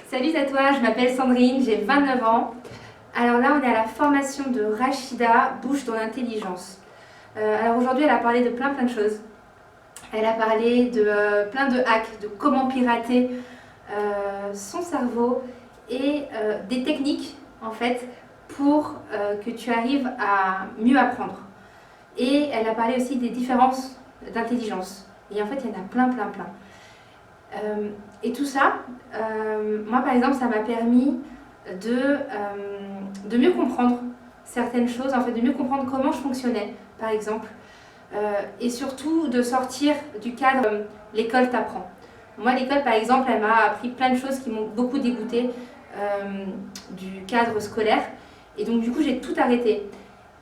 Salut à toi, je m'appelle Sandrine, j'ai 29 ans. Alors là, on est à la formation de Rachida, Bouge ton intelligence. Alors aujourd'hui, elle a parlé de plein de choses. Elle a parlé de plein de hacks, de comment pirater son cerveau et des techniques en fait pour que tu arrives à mieux apprendre. Et elle a parlé aussi des différences d'intelligence. Et en fait, il y en a plein. Et tout ça, moi par exemple, ça m'a permis de mieux comprendre certaines choses, en fait, de mieux comprendre comment je fonctionnais, par exemple, et surtout de sortir du cadre l'école t'apprend. Moi, l'école, par exemple, elle m'a appris plein de choses qui m'ont beaucoup dégoûtée du cadre scolaire, et donc du coup, j'ai tout arrêté.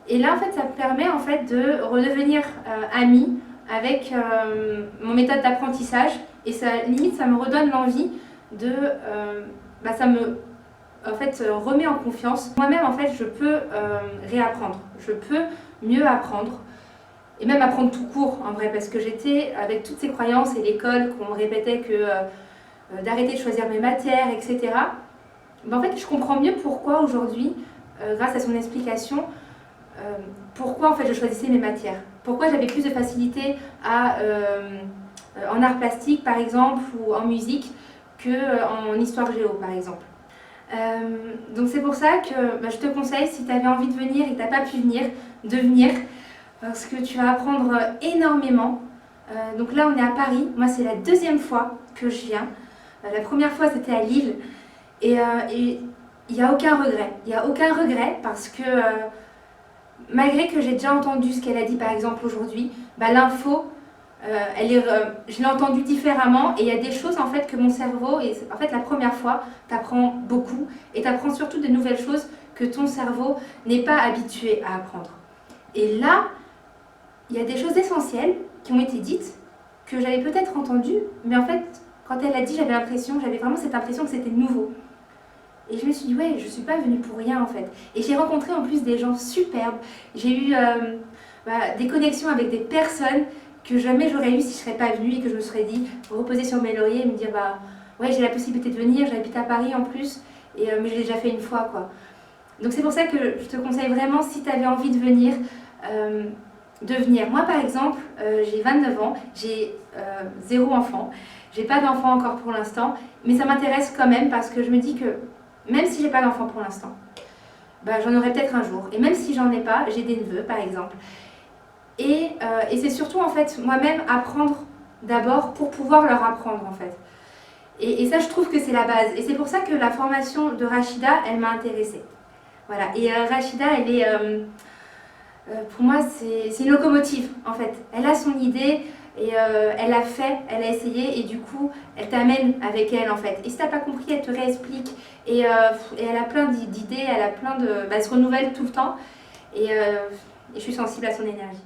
Et là, en fait, ça me permet en fait de redevenir amie avec mon méthode d'apprentissage, et ça, limite, ça me redonne l'envie de, ça me en fait, remet en confiance. Moi-même, en fait, je peux réapprendre, je peux mieux apprendre, et même apprendre tout court, en vrai, parce que j'étais avec toutes ces croyances et l'école qu'on me répétait que d'arrêter de choisir mes matières, etc. Ben, en fait, je comprends mieux pourquoi aujourd'hui, grâce à son explication, pourquoi en fait je choisissais mes matières. Pourquoi j'avais plus de facilité en art plastique, par exemple, ou en musique, qu'en histoire géo, par exemple. Donc c'est pour ça que je te conseille, si tu avais envie de venir et que tu n'as pas pu venir, de venir, parce que tu vas apprendre énormément. Donc là on est à Paris, moi c'est la deuxième fois que je viens. La première fois c'était à Lille, et il n'y a aucun regret. Il n'y a aucun regret parce que malgré que j'ai déjà entendu ce qu'elle a dit par exemple aujourd'hui, l'info, je l'ai entendue différemment, et il y a des choses en fait que mon cerveau, et en fait la première fois, tu apprends beaucoup et tu apprends surtout de nouvelles choses que ton cerveau n'est pas habitué à apprendre. Et là, il y a des choses essentielles qui ont été dites, que j'avais peut-être entendues, mais en fait, quand elle a dit, j'avais vraiment cette impression que c'était nouveau. Et je me suis dit, ouais, je ne suis pas venue pour rien en fait. Et j'ai rencontré en plus des gens superbes. J'ai eu des connexions avec des personnes que jamais j'aurais eu si je ne serais pas venue, et que je me serais dit, reposer sur mes lauriers et me dire, ouais, j'ai la possibilité de venir, j'habite à Paris en plus, mais je l'ai déjà fait une fois, quoi. Donc c'est pour ça que je te conseille vraiment, si tu avais envie de venir, de venir. Moi par exemple, j'ai 29 ans, j'ai 0 enfant, j'ai pas d'enfant encore pour l'instant, mais ça m'intéresse quand même parce que je me dis que même si j'ai pas d'enfant pour l'instant, j'en aurai peut-être un jour. Et même si j'en ai pas, j'ai des neveux par exemple. Et c'est surtout en fait moi-même apprendre d'abord pour pouvoir leur apprendre en fait. Et ça je trouve que c'est la base. Et c'est pour ça que la formation de Rachida, elle m'a intéressée. Voilà. Et Rachida, elle est, pour moi, c'est une locomotive en fait. Elle a son idée. Et elle a fait, elle a essayé, et du coup elle t'amène avec elle en fait. Et si t'as pas compris, elle te réexplique, et elle a plein d'idées, elle a plein de... elle se renouvelle tout le temps, et je suis sensible à son énergie.